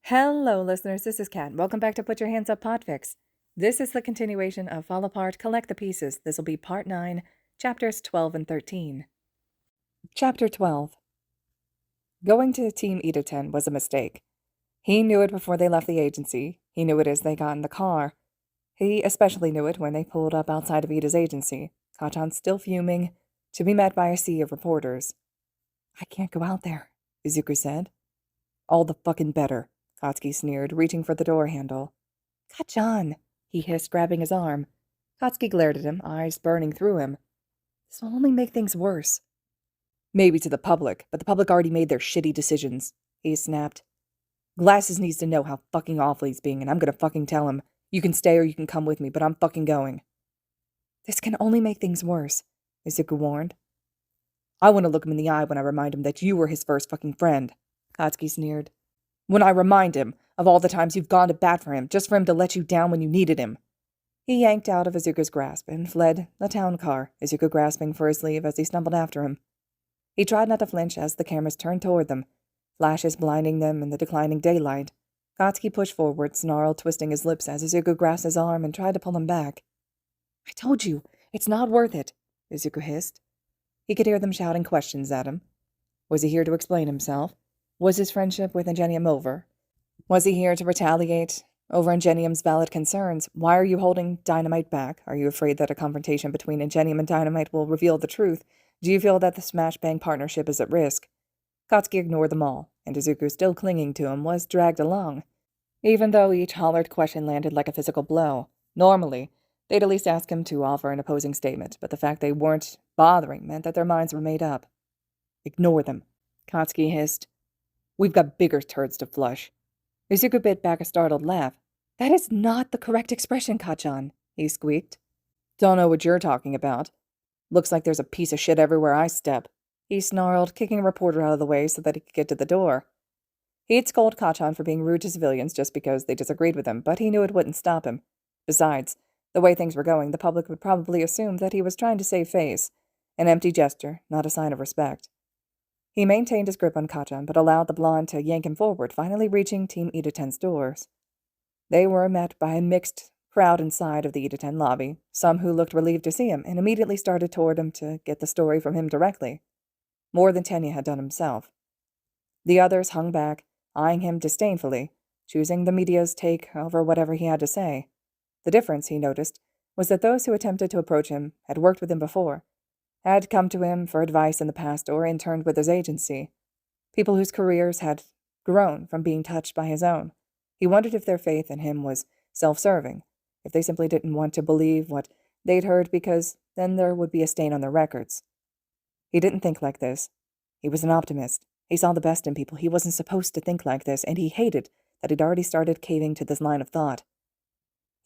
Hello, listeners. This is Kat. Welcome back to Put Your Hands Up Podfic. This is the continuation of Fall Apart, Collect the Pieces. This will be Part 9, Chapters 12 and 13. Chapter 12. Going to Team Ida-10 was a mistake. He knew it before they left the agency. He knew it as they got in the car. He especially knew it when they pulled up outside of Ida's agency, Kachan still fuming, to be met by a sea of reporters. "I can't go out there," Izuku said. "All the fucking better," Katsuki sneered, reaching for the door handle. "Kachan," he hissed, grabbing his arm. Katsuki glared at him, eyes burning through him. "This will only make things worse." "Maybe to the public, but the public already made their shitty decisions," he snapped. "Glasses needs to know how fucking awful he's being, and I'm gonna fucking tell him. You can stay or you can come with me, but I'm fucking going." "This can only make things worse," Izuku warned. "I want to look him in the eye when I remind him that you were his first fucking friend," Katsuki sneered. "When I remind him of all the times you've gone to bat for him, just for him to let you down when you needed him." He yanked out of Izuku's grasp and fled the town car, Izuku grasping for his sleeve as he stumbled after him. He tried not to flinch as the cameras turned toward them, flashes blinding them in the declining daylight. Katsuki pushed forward, snarled, twisting his lips as Izuku grasped his arm and tried to pull him back. "I told you, it's not worth it," Izuku hissed. He could hear them shouting questions at him. Was he here to explain himself? Was his friendship with Ingenium over? Was he here to retaliate over Ingenium's valid concerns? Why are you holding Dynamite back? Are you afraid that a confrontation between Ingenium and Dynamite will reveal the truth? Do you feel that the Smash Bang partnership is at risk? Katsuki ignored them all, and Izuku, still clinging to him, was dragged along. Even though each hollered question landed like a physical blow, normally, they'd at least ask him to offer an opposing statement, but the fact they weren't bothering meant that their minds were made up. "Ignore them," Katsuki hissed. "We've got bigger turds to flush." Izuku bit back a startled laugh. "That is not the correct expression, Kachan," he squeaked. "Don't know what you're talking about. Looks like there's a piece of shit everywhere I step," he snarled, kicking a reporter out of the way so that he could get to the door. He'd scold Kachan for being rude to civilians just because they disagreed with him, but he knew it wouldn't stop him. Besides, the way things were going, the public would probably assume that he was trying to save face. An empty gesture, not a sign of respect. He maintained his grip on Kachan, but allowed the blonde to yank him forward, finally reaching Team Ida-10's doors. They were met by a mixed crowd inside of the Ida-10 lobby, some who looked relieved to see him and immediately started toward him to get the story from him directly, more than Tenya had done himself. The others hung back, eyeing him disdainfully, choosing the media's take over whatever he had to say. The difference, he noticed, was that those who attempted to approach him had worked with him before, had come to him for advice in the past or interned with his agency. People whose careers had grown from being touched by his own. He wondered if their faith in him was self-serving, if they simply didn't want to believe what they'd heard because then there would be a stain on their records. He didn't think like this. He was an optimist. He saw the best in people. He wasn't supposed to think like this, and he hated that he'd already started caving to this line of thought.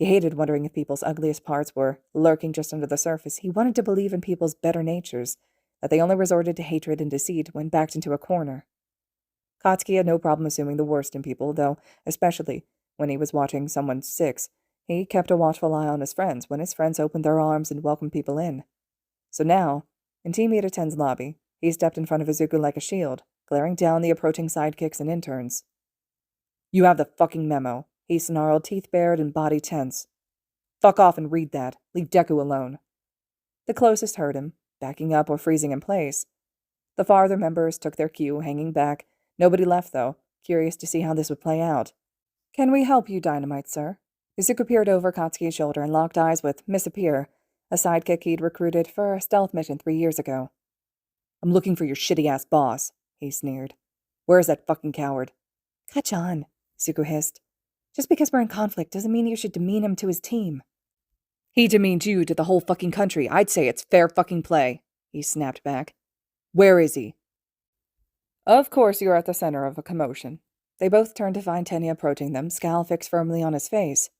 He hated wondering if people's ugliest parts were lurking just under the surface. He wanted to believe in people's better natures, that they only resorted to hatred and deceit when backed into a corner. Katsuki had no problem assuming the worst in people, though, especially when he was watching someone sick, he kept a watchful eye on his friends when his friends opened their arms and welcomed people in. So now, in Team Ida-10's lobby, he stepped in front of Izuku like a shield, glaring down the approaching sidekicks and interns. "You have the fucking memo," he snarled, teeth bared and body tense. "Fuck off and read that. Leave Deku alone." The closest heard him, backing up or freezing in place. The farther members took their cue, hanging back. Nobody left, though, curious to see how this would play out. "Can we help you, Dynamite, sir?" Izuku peered over Katsuki's shoulder and locked eyes with Miss Appear, a sidekick he'd recruited for a stealth mission 3 years ago. "I'm looking for your shitty-ass boss," he sneered. "Where's that fucking coward?" "Kachan," Izuku hissed. "Just because we're in conflict doesn't mean you should demean him to his team." "He demeaned you to the whole fucking country. I'd say it's fair fucking play," he snapped back. "Where is he?" Of course you're at the center of a commotion. They both turned to find Tenya approaching them, scowl fixed firmly on his face.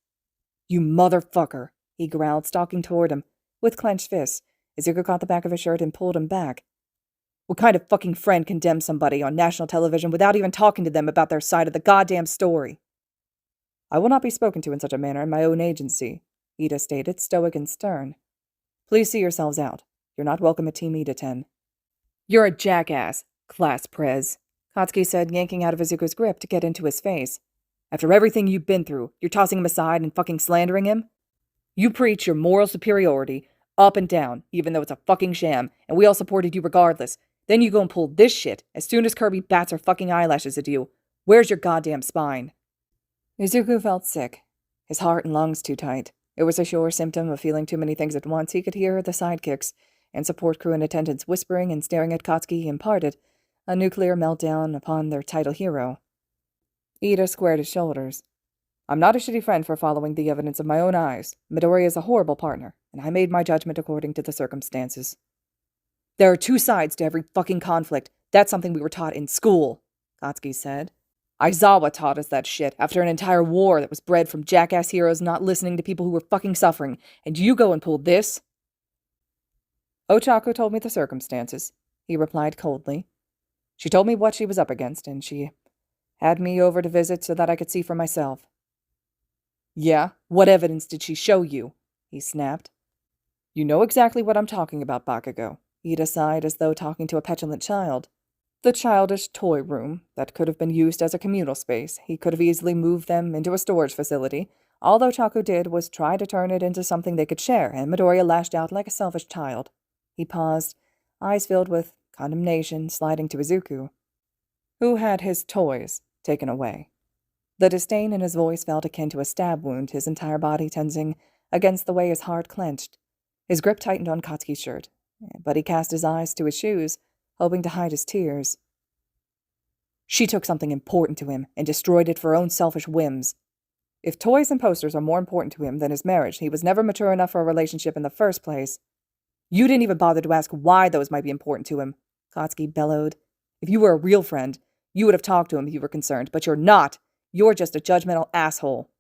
"You motherfucker," he growled, stalking toward him. With clenched fists, Izuku caught the back of his shirt and pulled him back. "What kind of fucking friend condemns somebody on national television without even talking to them about their side of the goddamn story?" "I will not be spoken to in such a manner in my own agency," Ida stated, stoic and stern. "Please see yourselves out. You're not welcome at Team Ida-10. "You're a jackass, Class Prez," Katsuki said, yanking out of Izuku's grip to get into his face. After everything you've been through, you're tossing him aside and fucking slandering him? You preach your moral superiority up and down, even though it's a fucking sham, and we all supported you regardless. Then you go and pull this shit as soon as Kirby bats her fucking eyelashes at you. Where's your goddamn spine? Izuku felt sick. His heart and lungs too tight. It was a sure symptom of feeling too many things at once. He could hear the sidekicks and support crew in attendance whispering and staring at Katsuki imparted a nuclear meltdown upon their title hero. Ida squared his shoulders. I'm not a shitty friend for following the evidence of my own eyes. Midori is a horrible partner, and I made my judgment according to the circumstances. There are two sides to every fucking conflict. That's something we were taught in school, Katsuki said. Aizawa taught us that shit after an entire war that was bred from jackass heroes not listening to people who were fucking suffering, and you go and pull this? Ochako told me the circumstances, he replied coldly. She told me what she was up against, and she had me over to visit so that I could see for myself. Yeah? What evidence did she show you? He snapped. You know exactly what I'm talking about, Bakugo. Ida sighed as though talking to a petulant child. The childish toy room that could have been used as a communal space. He could have easily moved them into a storage facility. All Ochako did was try to turn it into something they could share, and Midoriya lashed out like a selfish child. He paused, eyes filled with condemnation, sliding to Izuku, who had his toys taken away. The disdain in his voice felt akin to a stab wound, his entire body tensing against the way his heart clenched. His grip tightened on Katsuki's shirt, but he cast his eyes to his shoes, hoping to hide his tears. She took something important to him and destroyed it for her own selfish whims. If toys and posters are more important to him than his marriage, he was never mature enough for a relationship in the first place. You didn't even bother to ask why those might be important to him, Katsuki bellowed. If you were a real friend, you would have talked to him if you were concerned, but you're not. You're just a judgmental asshole.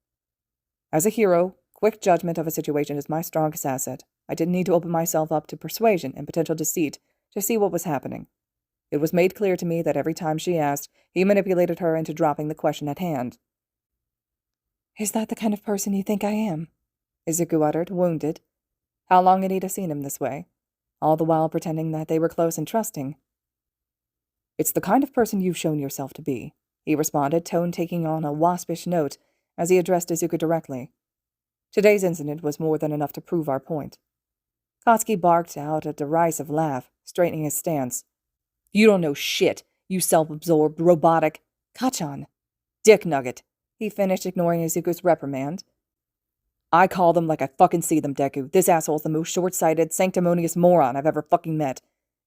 As a hero, quick judgment of a situation is my strongest asset. I didn't need to open myself up to persuasion and potential deceit to see what was happening. It was made clear to me that every time she asked, he manipulated her into dropping the question at hand. Is that the kind of person you think I am? Izuku uttered, wounded. How long had Ida seen him this way? All the while pretending that they were close and trusting. It's the kind of person you've shown yourself to be, he responded, tone taking on a waspish note as he addressed Izuku directly. Today's incident was more than enough to prove our point. Katsuki barked out a derisive laugh, straightening his stance. You don't know shit, you self-absorbed, robotic... Kachan. Dick nugget, he finished, ignoring Izuku's reprimand. I call them like I fucking see them, Deku. This asshole's the most short-sighted, sanctimonious moron I've ever fucking met.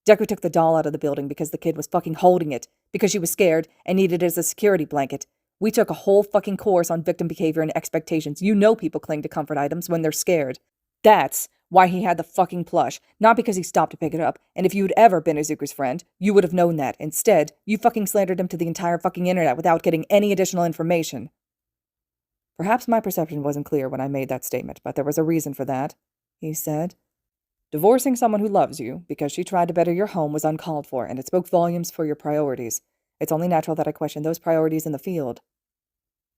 Deku took the doll out of the building because the kid was fucking holding it, because she was scared and needed it as a security blanket. We took a whole fucking course on victim behavior and expectations. You know people cling to comfort items when they're scared. That's why he had the fucking plush, not because he stopped to pick it up, and if you'd ever been Izuku's friend, you would have known that. Instead, you fucking slandered him to the entire fucking internet without getting any additional information. Perhaps my perception wasn't clear when I made that statement, but there was a reason for that, he said. Divorcing someone who loves you because she tried to better your home was uncalled for, and it spoke volumes for your priorities. It's only natural that I question those priorities in the field.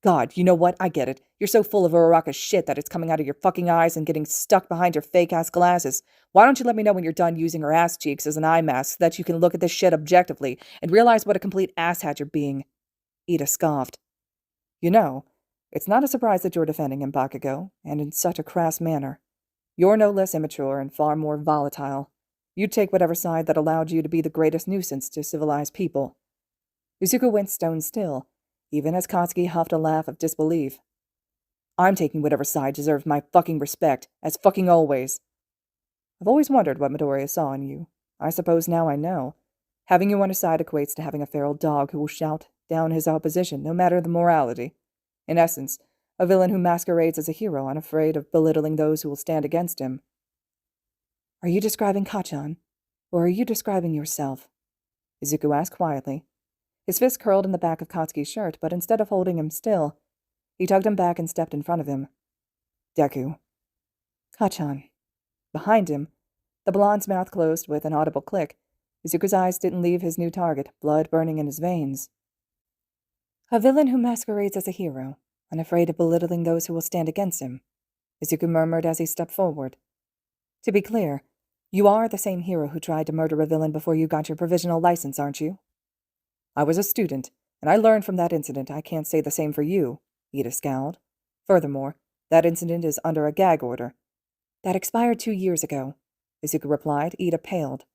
God, you know what? I get it. You're so full of Uraraka's shit that it's coming out of your fucking eyes and getting stuck behind your fake-ass glasses. Why don't you let me know when you're done using her ass cheeks as an eye mask so that you can look at this shit objectively and realize what a complete asshat you're being? Ida scoffed. You know, it's not a surprise that you're defending him, Bakugo, and in such a crass manner. You're no less immature and far more volatile. You'd take whatever side that allowed you to be the greatest nuisance to civilized people. Izuku went stone still, even as Katsuki huffed a laugh of disbelief. I'm taking whatever side deserves my fucking respect, as fucking always. I've always wondered what Midoriya saw in you. I suppose now I know. Having you on his side equates to having a feral dog who will shout down his opposition, no matter the morality. In essence, a villain who masquerades as a hero, unafraid of belittling those who will stand against him. Are you describing Kachan, or are you describing yourself? Izuku asked quietly. His fist curled in the back of Katsuki's shirt, but instead of holding him still, he tugged him back and stepped in front of him. Deku. Kachan. Behind him, the blonde's mouth closed with an audible click. Izuku's eyes didn't leave his new target, blood burning in his veins. A villain who masquerades as a hero, unafraid of belittling those who will stand against him, Izuku murmured as he stepped forward. To be clear, you are the same hero who tried to murder a villain before you got your provisional license, aren't you? I was a student, and I learned from that incident I can't say the same for you, Ida scowled. Furthermore, that incident is under a gag order. That expired 2 years ago, Izuku replied. Ida paled.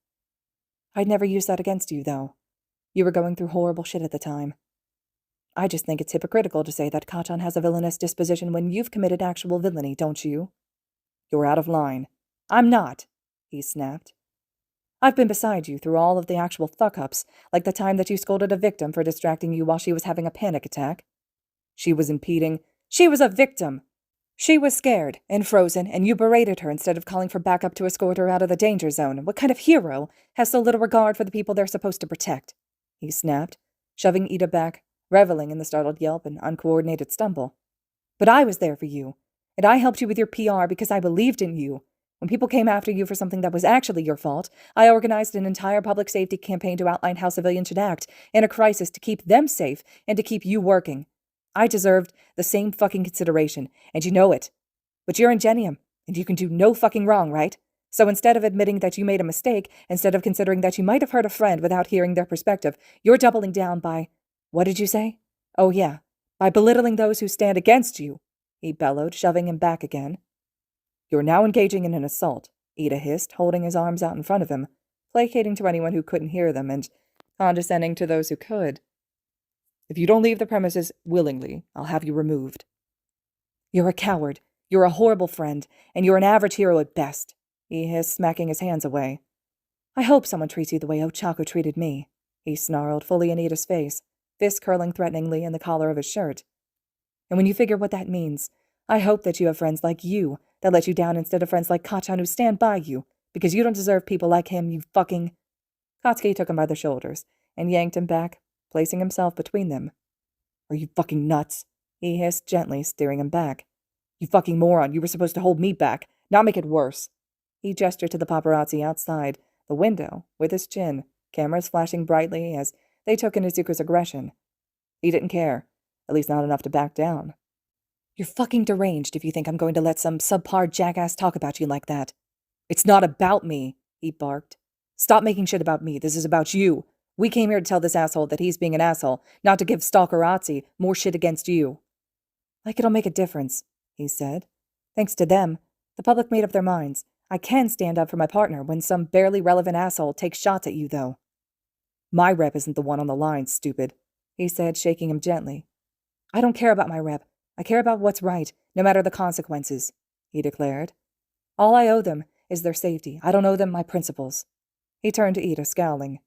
I'd never use that against you, though. You were going through horrible shit at the time. I just think it's hypocritical to say that Kachan has a villainous disposition when you've committed actual villainy, don't you? You're out of line. I'm not, he snapped. I've been beside you through all of the actual fuck-ups, like the time that you scolded a victim for distracting you while she was having a panic attack. She was impeding. She was a victim. She was scared and frozen, and you berated her instead of calling for backup to escort her out of the danger zone. What kind of hero has so little regard for the people they're supposed to protect? He snapped, shoving Ida back, reveling in the startled yelp and uncoordinated stumble. But I was there for you, and I helped you with your PR because I believed in you. When people came after you for something that was actually your fault, I organized an entire public safety campaign to outline how civilians should act in a crisis to keep them safe and to keep you working. I deserved the same fucking consideration, and you know it. But you're Ingenium, and you can do no fucking wrong, right? So instead of admitting that you made a mistake, instead of considering that you might have hurt a friend without hearing their perspective, you're doubling down by... What did you say? Oh, yeah, by belittling those who stand against you, he bellowed, shoving him back again. You're now engaging in an assault, Ida hissed, holding his arms out in front of him, placating to anyone who couldn't hear them and condescending to those who could. If you don't leave the premises willingly, I'll have you removed. You're a coward, you're a horrible friend, and you're an average hero at best, he hissed, smacking his hands away. I hope someone treats you the way Ochako treated me, he snarled, fully in Ida's face, fist curling threateningly in the collar of his shirt. And when you figure what that means, I hope that you have friends like you that let you down instead of friends like Kachan who stand by you, because you don't deserve people like him, you fucking... Katsuki took him by the shoulders and yanked him back, placing himself between them. Are you fucking nuts? He hissed gently, steering him back. You fucking moron, you were supposed to hold me back, not make it worse. He gestured to the paparazzi outside the window with his chin, cameras flashing brightly as they took in Izuku's aggression. He didn't care, at least not enough to back down. You're fucking deranged if you think I'm going to let some subpar jackass talk about you like that. It's not about me, he barked. Stop making shit about me, this is about you. We came here to tell this asshole that he's being an asshole, not to give Stalkerazzi more shit against you. Like it'll make a difference, he said. Thanks to them, the public made up their minds. I can stand up for my partner when some barely relevant asshole takes shots at you, though. My rep isn't the one on the line, stupid, he said, shaking him gently. I don't care about my rep. I care about what's right, no matter the consequences, he declared. All I owe them is their safety. I don't owe them my principles. He turned to Ida, scowling.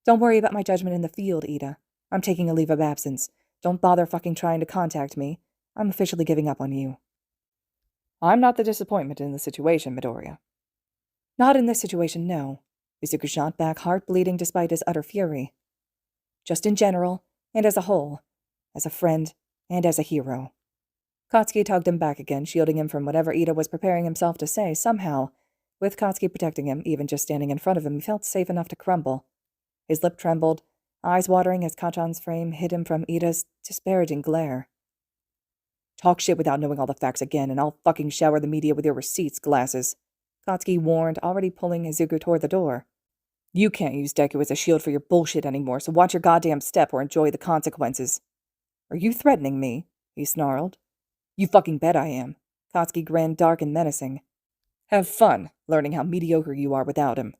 Don't worry about my judgment in the field, Ida. I'm taking a leave of absence. Don't bother fucking trying to contact me. I'm officially giving up on you. I'm not the disappointment in the situation, Midoriya. Not in this situation, no. Izuku shot back, heart bleeding despite his utter fury. Just in general, and as a whole. As a friend, and as a hero. Katsuki tugged him back again, shielding him from whatever Ida was preparing himself to say. Somehow, with Katsuki protecting him, even just standing in front of him, he felt safe enough to crumble. His lip trembled, eyes watering as Kachan's frame hid him from Ida's disparaging glare. Talk shit without knowing all the facts again, and I'll fucking shower the media with your receipts, glasses, Katsuki warned, already pulling Izuku toward the door. You can't use Deku as a shield for your bullshit anymore, so watch your goddamn step or enjoy the consequences. Are you threatening me? He snarled. You fucking bet I am. Katsuki grinned, dark and menacing. Have fun, learning how mediocre you are without him.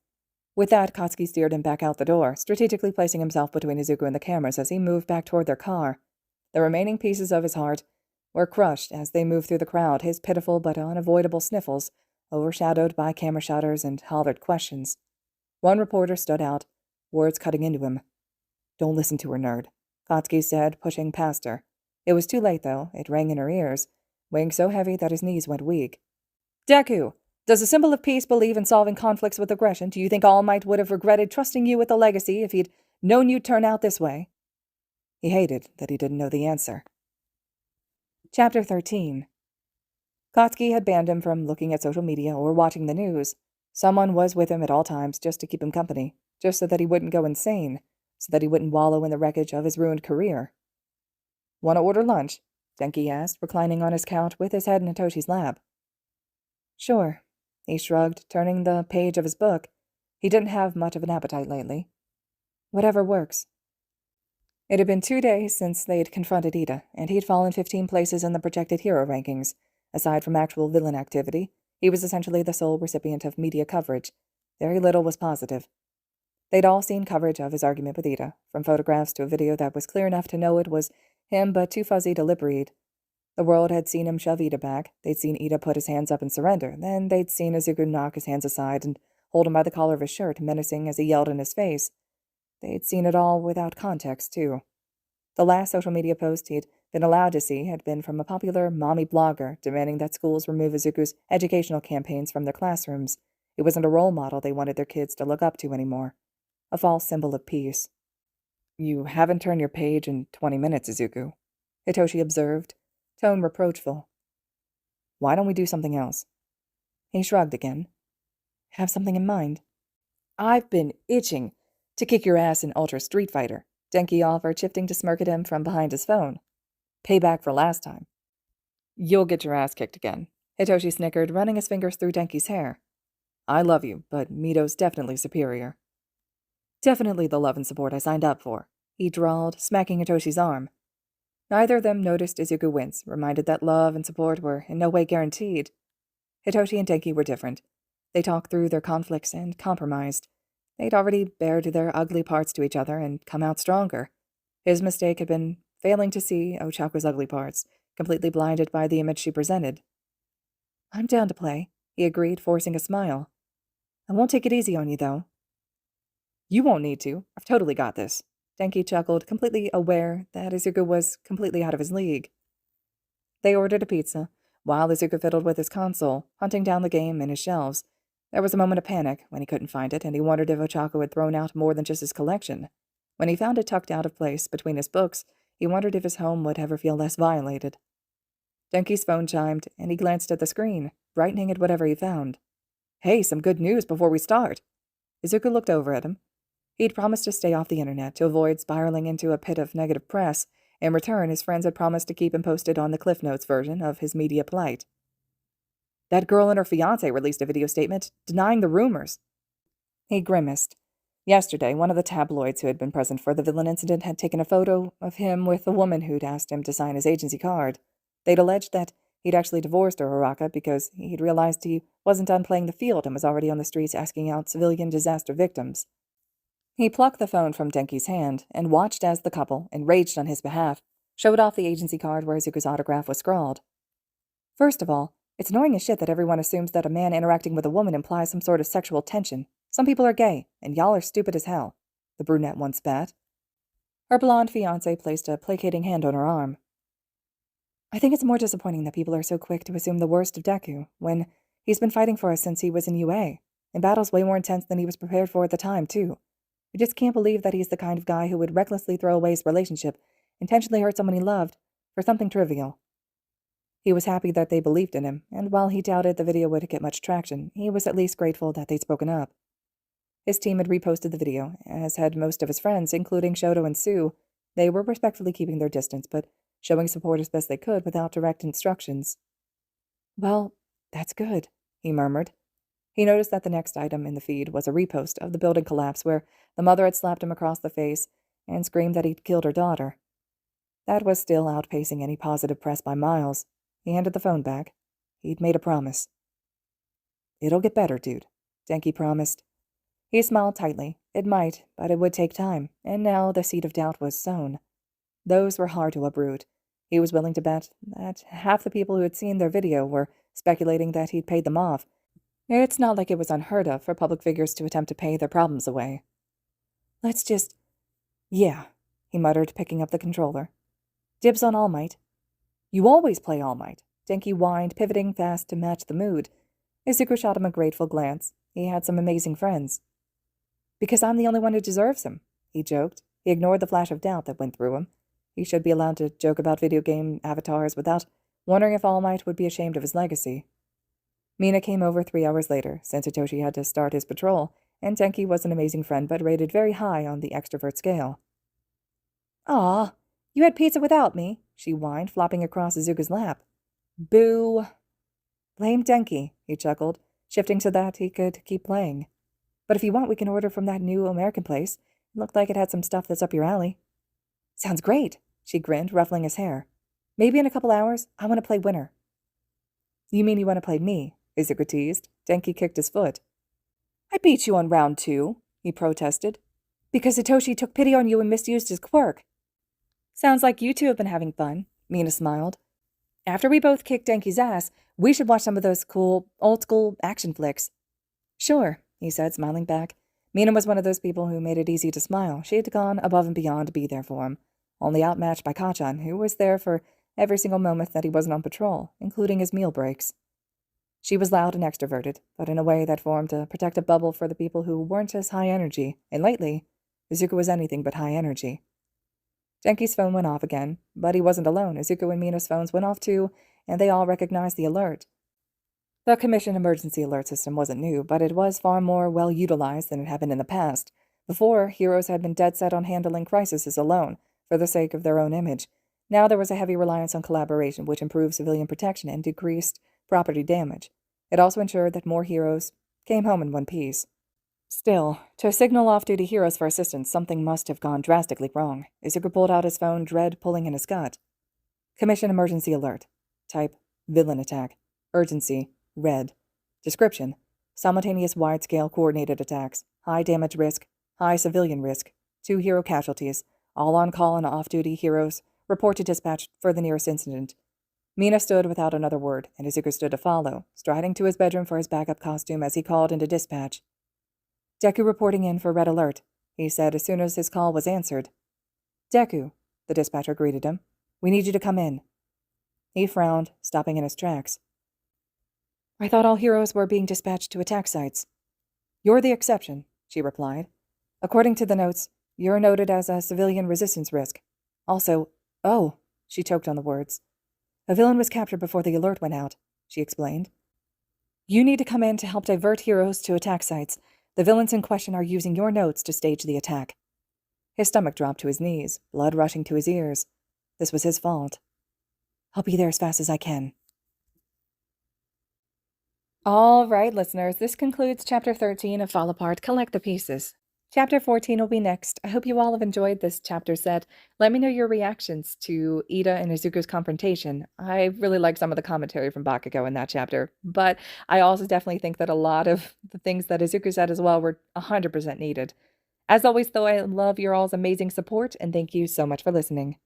With that, Katsuki steered him back out the door, strategically placing himself between Izuku and the cameras as he moved back toward their car. The remaining pieces of his heart were crushed as they moved through the crowd, his pitiful but unavoidable sniffles overshadowed by camera shutters and hollered questions. One reporter stood out, words cutting into him. Don't listen to her, nerd, Katsuki said, pushing past her. It was too late, though. It rang in her ears, weighing so heavy that his knees went weak. Deku! Does the symbol of peace believe in solving conflicts with aggression? Do you think All Might would have regretted trusting you with the legacy if he'd known you'd turn out this way? He hated that he didn't know the answer. Chapter 13. Katsuki had banned him from looking at social media or watching the news. Someone was with him at all times just to keep him company, just so that he wouldn't go insane, so that he wouldn't wallow in the wreckage of his ruined career. Want to order lunch? Denki asked, reclining on his couch with his head in Hitoshi's lap. Sure. He shrugged, turning the page of his book. He didn't have much of an appetite lately. Whatever works. It had been 2 days since they'd confronted Ida, and he'd fallen 15 places in the projected hero rankings. Aside from actual villain activity, he was essentially the sole recipient of media coverage. Very little was positive. They'd all seen coverage of his argument with Ida, from photographs to a video that was clear enough to know it was him but too fuzzy to lip read. The world had seen him shove Ida back, they'd seen Ida put his hands up and surrender, then they'd seen Izuku knock his hands aside and hold him by the collar of his shirt, menacing as he yelled in his face. They'd seen it all without context, too. The last social media post he'd been allowed to see had been from a popular mommy blogger demanding that schools remove Izuku's educational campaigns from their classrooms. It wasn't a role model they wanted their kids to look up to anymore. A false symbol of peace. "You haven't turned your page in 20 minutes, Izuku," Hitoshi observed, tone reproachful. "Why don't we do something else?" He shrugged again. "Have something in mind?" "I've been itching to kick your ass in Ultra Street Fighter," Denki offered, shifting to smirk at him from behind his phone. "Payback for last time." "You'll get your ass kicked again," Hitoshi snickered, running his fingers through Denki's hair. "I love you, but Mito's definitely superior." "Definitely the love and support I signed up for," he drawled, smacking Hitoshi's arm. Neither of them noticed Izuku wince, reminded that love and support were in no way guaranteed. Hitoshi and Denki were different. They talked through their conflicts and compromised. They'd already bared their ugly parts to each other and come out stronger. His mistake had been failing to see Ochako's ugly parts, completely blinded by the image she presented. "I'm down to play," he agreed, forcing a smile. "I won't take it easy on you, though." "You won't need to. I've totally got this." Denki chuckled, completely aware that Izuku was completely out of his league. They ordered a pizza, while Izuku fiddled with his console, hunting down the game in his shelves. There was a moment of panic when he couldn't find it, and he wondered if Ochako had thrown out more than just his collection. When he found it tucked out of place between his books, he wondered if his home would ever feel less violated. Denki's phone chimed, and he glanced at the screen, brightening at whatever he found. "Hey, some good news before we start." Izuku looked over at him. He'd promised to stay off the internet to avoid spiraling into a pit of negative press. In return, his friends had promised to keep him posted on the Cliff Notes version of his media plight. "That girl and her fiancé released a video statement denying the rumors." He grimaced. Yesterday, one of the tabloids who had been present for the villain incident had taken a photo of him with a woman who'd asked him to sign his agency card. They'd alleged that he'd actually divorced Uraraka because he'd realized he wasn't done playing the field and was already on the streets asking out civilian disaster victims. He plucked the phone from Denki's hand and watched as the couple, enraged on his behalf, showed off the agency card where Izuku's autograph was scrawled. "First of all, it's annoying as shit that everyone assumes that a man interacting with a woman implies some sort of sexual tension. Some people are gay, and y'all are stupid as hell," the brunette once spat. Her blonde fiancé placed a placating hand on her arm. "I think it's more disappointing that people are so quick to assume the worst of Deku, when he's been fighting for us since he was in UA, and battles way more intense than he was prepared for at the time, too. We just can't believe that he's the kind of guy who would recklessly throw away his relationship, intentionally hurt someone he loved, for something trivial." He was happy that they believed in him, and while he doubted the video would get much traction, he was at least grateful that they'd spoken up. His team had reposted the video, as had most of his friends, including Shoto and Sue. They were respectfully keeping their distance, but showing support as best they could without direct instructions. "Well, that's good," he murmured. He noticed that the next item in the feed was a repost of the building collapse where the mother had slapped him across the face and screamed that he'd killed her daughter. That was still outpacing any positive press by miles. He handed the phone back. He'd made a promise. "It'll get better, dude," Denki promised. He smiled tightly. It might, but it would take time, and now the seed of doubt was sown. Those were hard to uproot. He was willing to bet that half the people who had seen their video were speculating that he'd paid them off. It's not like it was unheard of for public figures to attempt to pay their problems away. "Let's just—" "Yeah," he muttered, picking up the controller. "Dibs on All Might." "You always play All Might," Denki whined, pivoting fast to match the mood. Izuku shot him a grateful glance. He had some amazing friends. "Because I'm the only one who deserves him," he joked. He ignored the flash of doubt that went through him. He should be allowed to joke about video game avatars without wondering if All Might would be ashamed of his legacy. Mina came over 3 hours later, since Hitoshi had to start his patrol, and Denki was an amazing friend but rated very high on the extrovert scale. "Aw, you had pizza without me," she whined, flopping across Izuku's lap. "Boo." "Blame Denki," he chuckled, shifting so that he could keep playing. "But if you want, we can order from that new American place. It looked like it had some stuff that's up your alley." Sounds great, she grinned, ruffling his hair. Maybe in a couple hours, I want to play winner. You mean you want to play me? Izuku teased. Denki kicked his foot. I beat you on round 2, he protested. Because Hitoshi took pity on you and misused his quirk. Sounds like you two have been having fun, Mina smiled. After we both kicked Denki's ass, we should watch some of those cool, old-school action flicks. Sure, he said, smiling back. Mina was one of those people who made it easy to smile. She had gone above and beyond to be there for him, only outmatched by Kachan, who was there for every single moment that he wasn't on patrol, including his meal breaks. She was loud and extroverted, but in a way that formed a protective bubble for the people who weren't as high energy, and lately, Izuku was anything but high energy. Denki's phone went off again, but he wasn't alone. Izuku and Mina's phones went off too, and they all recognized the alert. The Commission emergency alert system wasn't new, but it was far more well-utilized than it had been in the past. Before, heroes had been dead set on handling crises alone, for the sake of their own image. Now there was a heavy reliance on collaboration, which improved civilian protection and decreased property damage. It also ensured that more heroes came home in one piece. Still, to signal off-duty heroes for assistance, something must have gone drastically wrong. Izuku pulled out his phone, dread pulling in his gut. Commission emergency alert. Type, villain attack. Urgency, red. Description, simultaneous wide-scale coordinated attacks. High damage risk, high civilian risk. 2 hero casualties. All on call and off-duty heroes report to dispatch for the nearest incident. Mina stood without another word, and Izuku stood to follow, striding to his bedroom for his backup costume as he called into dispatch. Deku reporting in for red alert, he said as soon as his call was answered. Deku, the dispatcher greeted him. We need you to come in. He frowned, stopping in his tracks. I thought all heroes were being dispatched to attack sites. You're the exception, she replied. According to the notes, you're noted as a civilian resistance risk. Also, she choked on the words. A villain was captured before the alert went out, she explained. You need to come in to help divert heroes to attack sites. The villains in question are using your notes to stage the attack. His stomach dropped to his knees, blood rushing to his ears. This was his fault. I'll be there as fast as I can. All right, listeners, this concludes Chapter 13 of Fall Apart, Collect the Pieces. Chapter 14 will be next. I hope you all have enjoyed this chapter set. Let me know your reactions to Ida and Izuku's confrontation. I really like some of the commentary from Bakugo in that chapter, but I also definitely think that a lot of the things that Izuku said as well were 100% needed. As always, though, I love your all's amazing support, and thank you so much for listening.